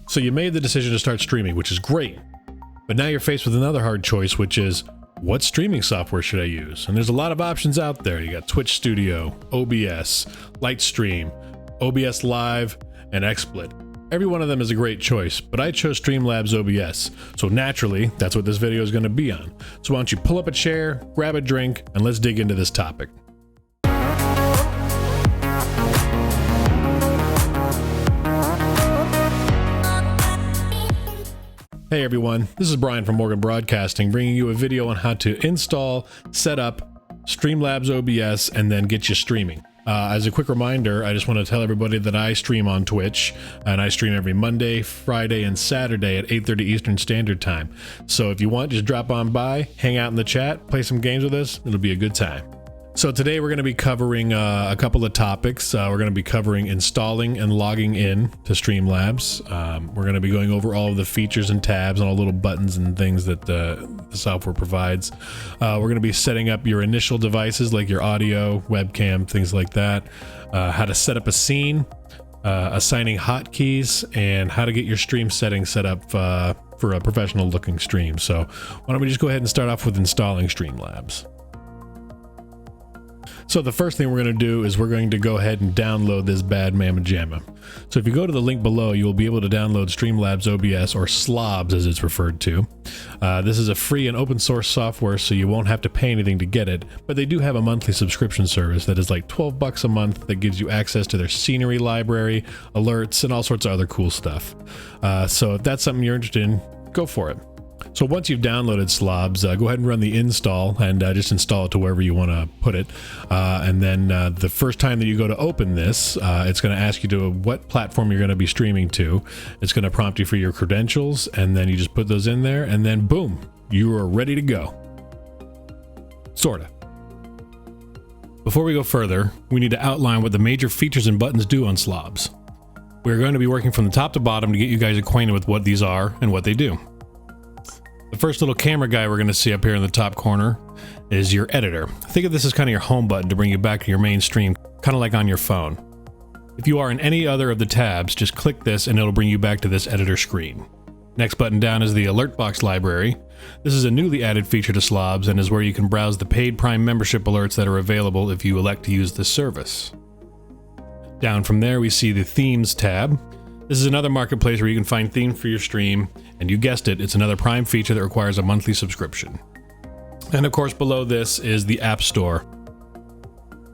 So you made the decision to start streaming, which is great. But now you're faced with another hard choice, which is, what streaming software should I use? And there's a lot of options out there. You got Twitch Studio, OBS, Lightstream, OBS Live, and XSplit. Every one of them is a great choice, but I chose Streamlabs OBS. So naturally, that's what this video is going to be on. So why don't you pull up a chair, grab a drink, and let's dig into this topic. Hey everyone, this is Brian from Morgan Broadcasting, bringing you a video on how to install, set up Streamlabs OBS, and then get you streaming. As a quick reminder, I just want to tell everybody that I stream on Twitch, and I stream every Monday, Friday, and Saturday at 8:30 Eastern Standard Time. So if you want, just drop on by, hang out in the chat, play some games with us. It'll be a good time. So today we're going to be covering a couple of topics. We're going to be covering installing and logging in to Streamlabs. We're going to be going over all of the features and tabs and all the little buttons and things that the software provides. We're going to be setting up your initial devices like your audio, webcam, things like that. How to set up a scene, assigning hotkeys, and how to get your stream settings set up for a professional looking stream. So why don't we just go ahead and start off with installing Streamlabs. So the first thing we're going to do is we're going to go ahead and download this bad mamma jamma. So if you go to the link below, you will be able to download Streamlabs OBS, or SLOBS as it's referred to. This is a free and open source software, so you won't have to pay anything to get it, but they do have a monthly subscription service that is like 12 bucks a month that gives you access to their scenery library, alerts, and all sorts of other cool stuff. So if that's something you're interested in, go for it. So once you've downloaded SLOBS, go ahead and run the install and just install it to wherever you want to put it. And then the first time that you go to open this, it's going to ask you to what platform you're going to be streaming to. It's going to prompt you for your credentials, and then you just put those in there, and then boom, you are ready to go. Sorta. Before we go further, we need to outline what the major features and buttons do on SLOBS. We're going to be working from the top to bottom to get you guys acquainted with what these are and what they do. The first little camera guy we're going to see up here in the top corner is your editor. Think of this as kind of your home button to bring you back to your main stream, kind of like on your phone. If you are in any other of the tabs, just click this and it'll bring you back to this editor screen. Next button down is the alert box library. This is a newly added feature to SLOBS and is where you can browse the paid Prime membership alerts that are available if you elect to use this service. Down from there we see the themes tab. This is another marketplace where you can find themes for your stream, and you guessed it, it's another Prime feature that requires a monthly subscription. And of course below this is the App Store.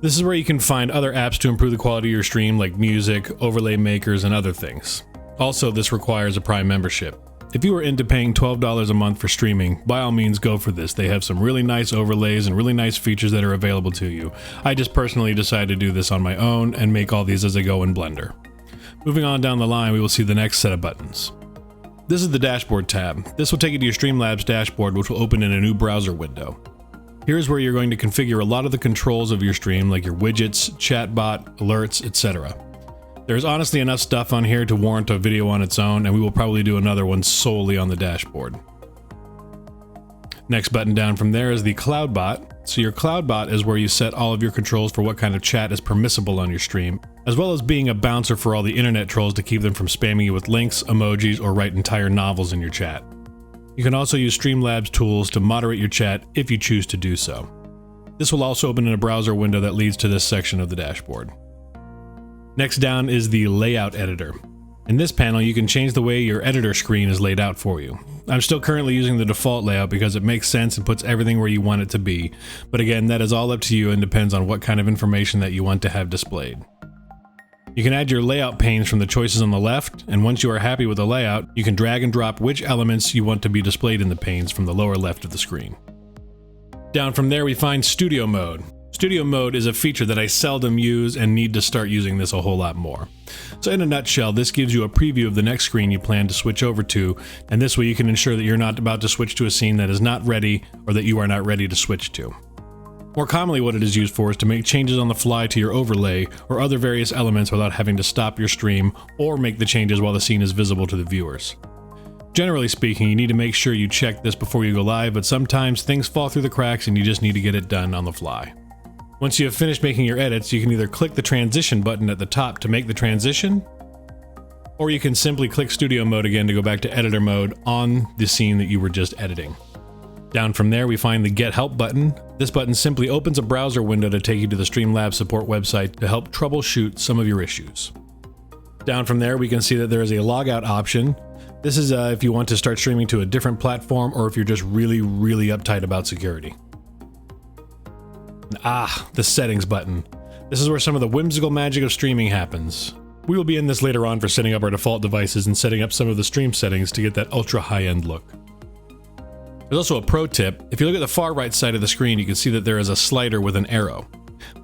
This is where you can find other apps to improve the quality of your stream, like music, overlay makers, and other things. Also, this requires a Prime membership. If you are into paying $12 a month for streaming, by all means go for this. They have some really nice overlays and really nice features that are available to you. I just personally decided to do this on my own and make all these as I go in Blender. Moving on down the line, we will see the next set of buttons. This is the dashboard tab. This will take you to your Streamlabs dashboard, which will open in a new browser window. Here's where you're going to configure a lot of the controls of your stream, like your widgets, chatbot, alerts, etc. There's honestly enough stuff on here to warrant a video on its own, and we will probably do another one solely on the dashboard. Next button down from there is the CloudBot. So your CloudBot is where you set all of your controls for what kind of chat is permissible on your stream, as well as being a bouncer for all the internet trolls to keep them from spamming you with links, emojis, or write entire novels in your chat. You can also use Streamlabs tools to moderate your chat if you choose to do so. This will also open in a browser window that leads to this section of the dashboard. Next down is the layout editor. In this panel, you can change the way your editor screen is laid out for you. I'm still currently using the default layout because it makes sense and puts everything where you want it to be. But again, that is all up to you and depends on what kind of information that you want to have displayed. You can add your layout panes from the choices on the left, and once you are happy with the layout, you can drag and drop which elements you want to be displayed in the panes from the lower left of the screen. Down from there we find Studio Mode. Studio Mode is a feature that I seldom use and need to start using this a whole lot more. So in a nutshell, this gives you a preview of the next screen you plan to switch over to, and this way you can ensure that you're not about to switch to a scene that is not ready or that you are not ready to switch to. More commonly what it is used for is to make changes on the fly to your overlay or other various elements without having to stop your stream or make the changes while the scene is visible to the viewers. Generally speaking, you need to make sure you check this before you go live, but sometimes things fall through the cracks and you just need to get it done on the fly. Once you have finished making your edits, you can either click the transition button at the top to make the transition, Or you can simply click studio mode again to go back to editor mode on the scene that you were just editing. Down from there, we find the Get Help button. This button simply opens a browser window to take you to the Streamlabs support website to help troubleshoot some of your issues. Down from there, we can see that there is a logout option. This is if you want to start streaming to a different platform or if you're just really uptight about security. The settings button. This is where some of the whimsical magic of streaming happens. We will be in this later on for setting up our default devices and setting up some of the stream settings to get that ultra high-end look. There's also a pro tip. If you look at the far right side of the screen, you can see that there is a slider with an arrow.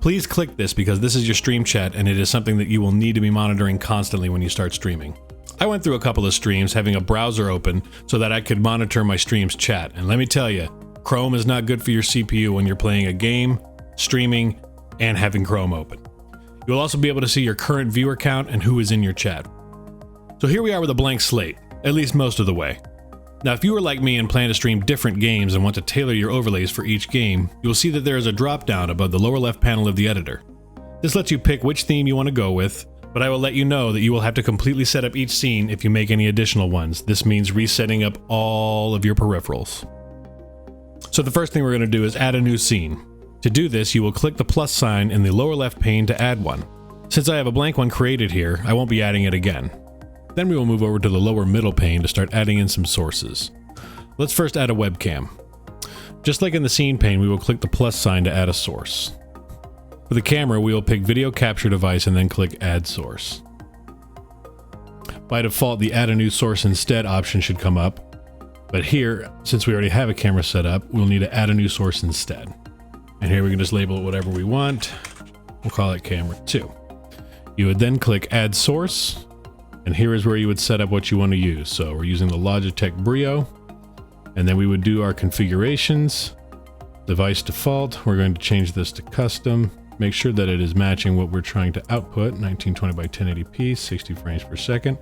Please click this because this is your stream chat and it is something that you will need to be monitoring constantly when you start streaming. I went through a couple of streams having a browser open so that I could monitor my stream's chat, and let me tell you, Chrome is not good for your CPU when you're playing a game, streaming, and having Chrome open. You'll also be able to see your current viewer count and who is in your chat. So here we are with a blank slate, at least most of the way. Now if you are like me and plan to stream different games and want to tailor your overlays for each game, you'll see that there is a drop down above the lower left panel of the editor. This lets you pick which theme you want to go with, but I will let you know that you will have to completely set up each scene if you make any additional ones. This means resetting up all of your peripherals. So the first thing we're going to do is add a new scene. To do this, you will click the plus sign in the lower left pane to add one. Since I have a blank one created here, I won't be adding it again. Then we will move over to the lower middle pane to start adding in some sources. Let's first add a webcam. Just like in the scene pane, we will click the plus sign to add a source. For the camera, we will pick video capture device and then click add source. By default, the add a new source instead option should come up, but here, since we already have a camera set up, we'll need to add a new source instead. And here we can just label it whatever we want. We'll call it camera 2. You would then click add source, and here is where you would set up what you want to use. So we're using the Logitech Brio, and then we would do our configurations. Device default, we're going to change this to custom. Make sure that it is matching what we're trying to output, 1920 by 1080p, 60 frames per second,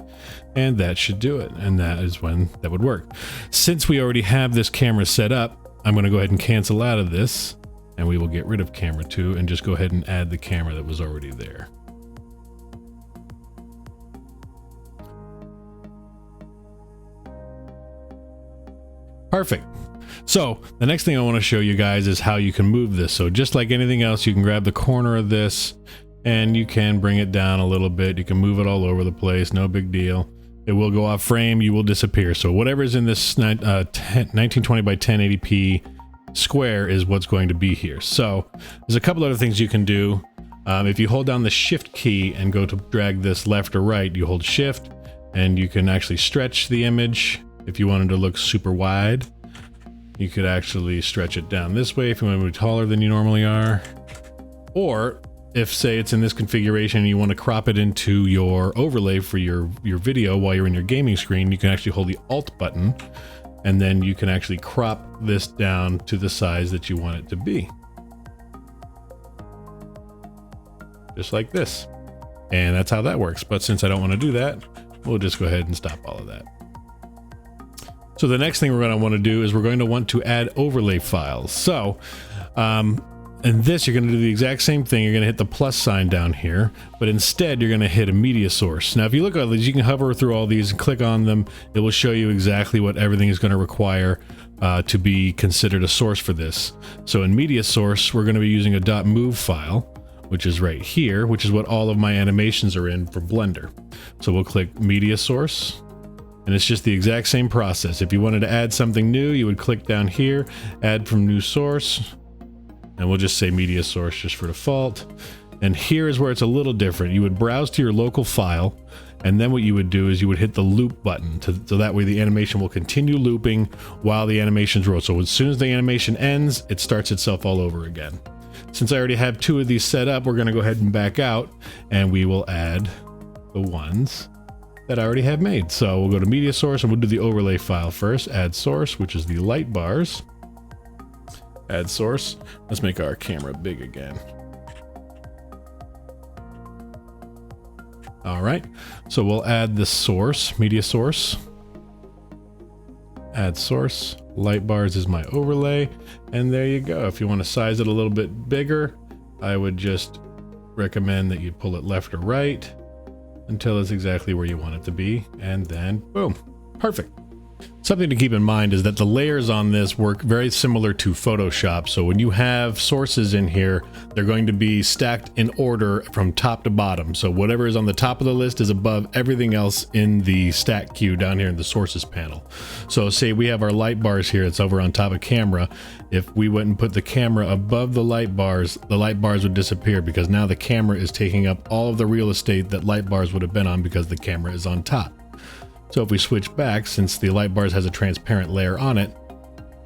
and that should do it. And that is when that would work. Since we already have this camera set up, I'm going to go ahead and cancel out of this, and we will get rid of camera 2 and just go ahead and add the camera that was already there. Perfect. So the next thing I want to show you guys is how you can move this. So just like anything else, you can grab the corner of this and you can bring it down a little bit. You can move it all over the place. No big deal. It will go off frame. You will disappear. So whatever is in this 1920 by 1080p square is what's going to be here. So there's a couple other things you can do. If you hold down the shift key and go to drag this left or right, you hold shift and you can actually stretch the image. If you wanted to look super wide, you could actually stretch it down this way if you want to be taller than you normally are. Or if, say, it's in this configuration and you want to crop it into your overlay for your video while you're in your gaming screen, you can actually hold the Alt button and then you can actually crop this down to the size that you want it to be. Just like this. And that's how that works. But since I don't want to do that, we'll just go ahead and stop all of that. So the next thing we're going to want to do is we're going to want to add overlay files. So in this, you're going to do the exact same thing. You're going to hit the plus sign down here, but instead you're going to hit a media source. Now, if you look at these, you can hover through all these and click on them. It will show you exactly what everything is going to require to be considered a source for this. So in media source, we're going to be using a .move file, which is right here, which is what all of my animations are in for Blender. So we'll click media source. And it's just the exact same process. If you wanted to add something new, you would click down here, add from new source, and we'll just say media source just for default. And here is where it's a little different. You would browse to your local file, and then what you would do is you would hit the loop button so that way the animation will continue looping while the animations roll. So as soon as the animation ends, it starts itself all over again. Since I already have 2 of these set up, we're going to go ahead and back out, and we will add the ones that I already have made. So we'll go to media source and we'll do the overlay file first. Add source, which is the light bars. Add source. Let's make our camera big again. All right. So we'll add the source, media source. Add source. Light bars is my overlay. And there you go. If you want to size it a little bit bigger, I would just recommend that you pull it left or right. until it's exactly where you want it to be, and then boom, perfect. Something to keep in mind is that the layers on this work very similar to Photoshop. So when you have sources in here, they're going to be stacked in order from top to bottom. So whatever is on the top of the list is above everything else in the stack queue down here in the sources panel. So say we have our light bars here, it's over on top of camera. If we went and put the camera above the light bars would disappear because now the camera is taking up all of the real estate that light bars would have been on because the camera is on top. So if we switch back, since the light bars has a transparent layer on it,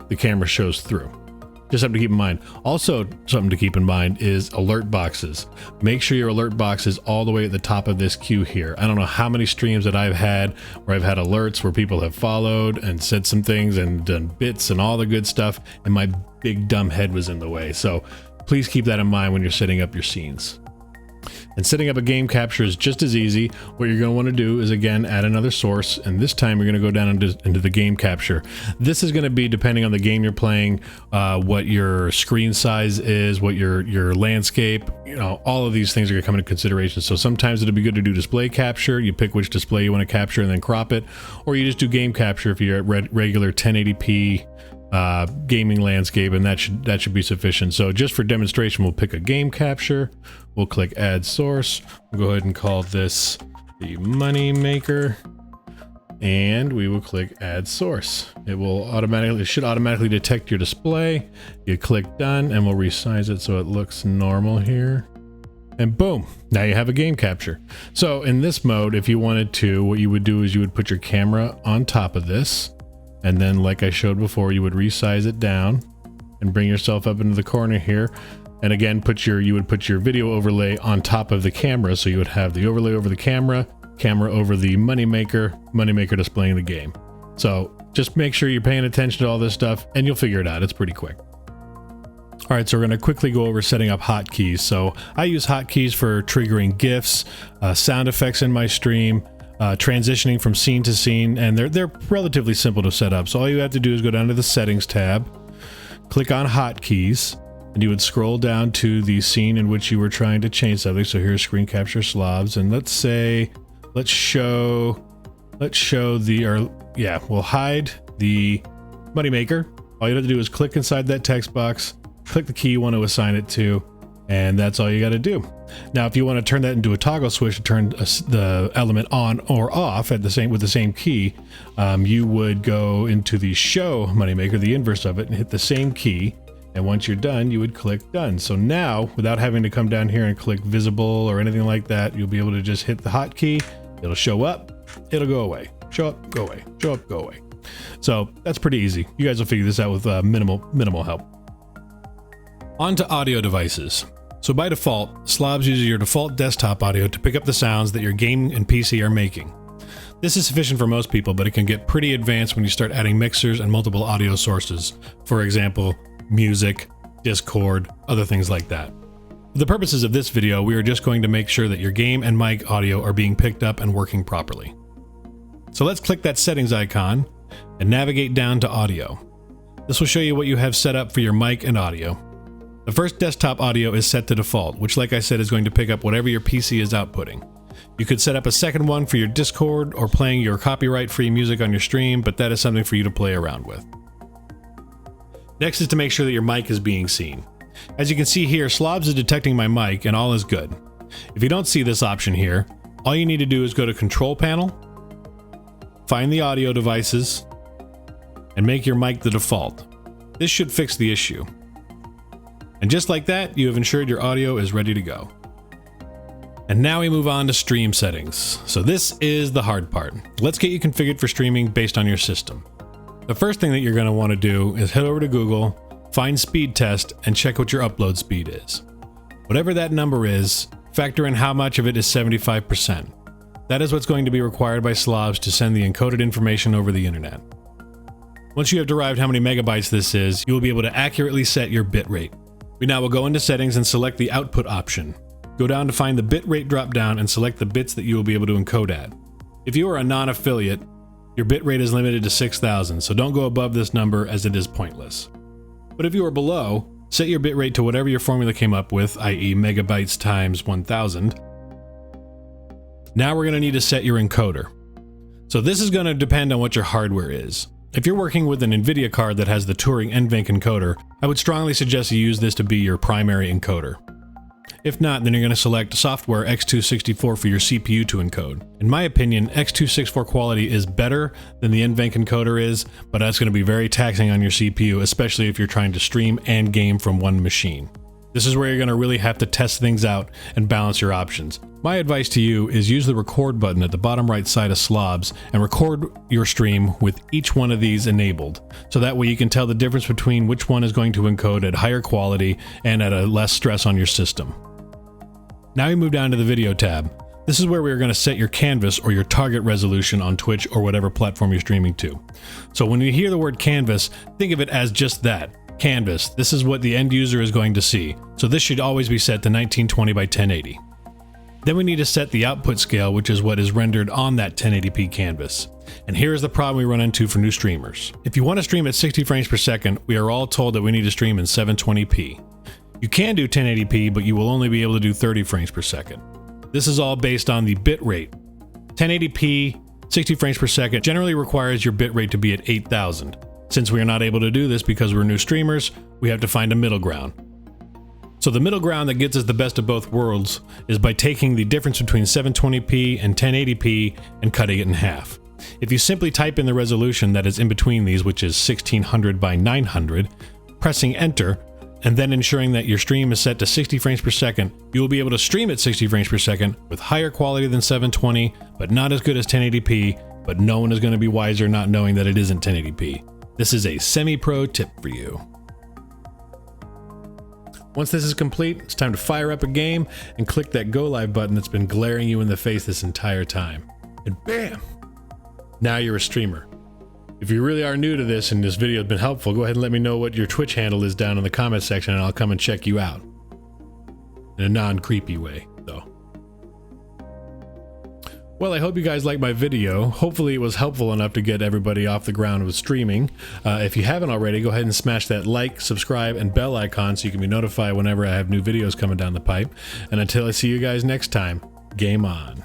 the camera shows through. Just something to keep in mind. Also, something to keep in mind is alert boxes. Make sure your alert box is all the way at the top of this queue here. I don't know how many streams that I've had where I've had alerts where people have followed and said some things and done bits and all the good stuff, and my big dumb head was in the way. So please keep that in mind when you're setting up your scenes. And setting up a game capture is just as easy. What you're going to want to do is, again, add another source, and this time you're going to go down into the game capture. This is going to be depending on the game you're playing, what your screen size is, what your landscape, you know, all of these things are going to come into consideration. So sometimes it'll be good to do display capture. You pick which display you want to capture and then crop it, or you just do game capture if you're at regular 1080p gaming landscape, and that should be sufficient. So just for demonstration, we'll pick a game capture, we'll click add source, we'll go ahead and call this the money maker, and we will click add source. It should automatically detect your display. You click done, and we'll resize it so it looks normal here, and boom, now you have a game capture. So in this mode, if you wanted to, what you would do is you would put your camera on top of this, and then, like I showed before, you would resize it down and bring yourself up into the corner here. And again, you would put your video overlay on top of the camera. So you would have the overlay over the camera over the moneymaker displaying the game. So just make sure you're paying attention to all this stuff and you'll figure it out. It's pretty quick. All right, so we're going to quickly go over setting up hotkeys. So I use hotkeys for triggering GIFs, sound effects in my stream, transitioning from scene to scene, and they're relatively simple to set up. So all you have to do is go down to the settings tab, click on hotkeys, and you would scroll down to the scene in which you were trying to change something. So here's screen capture slobs, and we'll hide the moneymaker. All you have to do is click inside that text box, click the key you want to assign it to, and that's all you got to do. Now, if you want to turn that into a toggle switch to turn the element on or off with the same key, you would go into the show moneymaker, the inverse of it, and hit the same key. And once you're done, you would click done. So now, without having to come down here and click visible or anything like that, you'll be able to just hit the hotkey. It'll show up, it'll go away. Show up, go away. Show up, go away. So that's pretty easy. You guys will figure this out with minimal help. On to audio devices. So by default, Slobs uses your default desktop audio to pick up the sounds that your game and PC are making. This is sufficient for most people, but it can get pretty advanced when you start adding mixers and multiple audio sources. For example, music, Discord, other things like that. For the purposes of this video, we are just going to make sure that your game and mic audio are being picked up and working properly. So let's click that settings icon and navigate down to audio. This will show you what you have set up for your mic and audio. The first desktop audio is set to default, which, like I said, is going to pick up whatever your PC is outputting. You could set up a second one for your Discord or playing your copyright-free music on your stream, but that is something for you to play around with. Next is to make sure that your mic is being seen. As you can see here, Slobs is detecting my mic and all is good. If you don't see this option here, all you need to do is go to Control Panel, find the audio devices, and make your mic the default. This should fix the issue. And just like that, you have ensured your audio is ready to go. And now we move on to stream settings. So this is the hard part. Let's get you configured for streaming based on your system. The first thing that you're going to want to do is head over to Google, find speed test, and check what your upload speed is. Whatever that number is, factor in how much of it is 75%. That is what's going to be required by Slobs to send the encoded information over the internet. Once you have derived how many megabytes this is, you will be able to accurately set your bitrate. We now will go into settings and select the output option. Go down to find the bitrate dropdown and select the bits that you will be able to encode at. If you are a non-affiliate, your bitrate is limited to 6,000, so don't go above this number as it is pointless. But if you are below, set your bitrate to whatever your formula came up with, i.e. megabytes times 1000. Now we're going to need to set your encoder. So this is going to depend on what your hardware is. If you're working with an NVIDIA card that has the Turing NVENC encoder, I would strongly suggest you use this to be your primary encoder. If not, then you're going to select software X264 for your CPU to encode. In my opinion, X264 quality is better than the NVENC encoder is, but that's going to be very taxing on your CPU, especially if you're trying to stream and game from one machine. This is where you're going to really have to test things out and balance your options. My advice to you is use the record button at the bottom right side of Slobs and record your stream with each one of these enabled. So that way you can tell the difference between which one is going to encode at higher quality and at a less stress on your system. Now we move down to the video tab. This is where we're going to set your canvas or your target resolution on Twitch or whatever platform you're streaming to. So when you hear the word canvas, think of it as just that. Canvas. This is what the end user is going to see. So this should always be set to 1920 by 1080. Then we need to set the output scale, which is what is rendered on that 1080p canvas. And here is the problem we run into for new streamers. If you want to stream at 60 frames per second, we are all told that we need to stream in 720p. You can do 1080p, but you will only be able to do 30 frames per second. This is all based on the bit rate. 1080p, 60 frames per second generally requires your bit rate to be at 8000. Since we are not able to do this because we're new streamers, we have to find a middle ground. So the middle ground that gets us the best of both worlds is by taking the difference between 720p and 1080p and cutting it in half. If you simply type in the resolution that is in between these, which is 1600 by 900, pressing enter, and then ensuring that your stream is set to 60 frames per second, you will be able to stream at 60 frames per second with higher quality than 720, but not as good as 1080p, but no one is going to be wiser not knowing that it isn't 1080p. This is a semi-pro tip for you. Once this is complete, it's time to fire up a game and click that go live button that's been glaring you in the face this entire time. And bam! Now you're a streamer. If you really are new to this and this video has been helpful, go ahead and let me know what your Twitch handle is down in the comment section and I'll come and check you out. In a non-creepy way, though. Well, I hope you guys liked my video. Hopefully it was helpful enough to get everybody off the ground with streaming. If you haven't already, go ahead and smash that like, subscribe, and bell icon so you can be notified whenever I have new videos coming down the pipe. And until I see you guys next time, game on.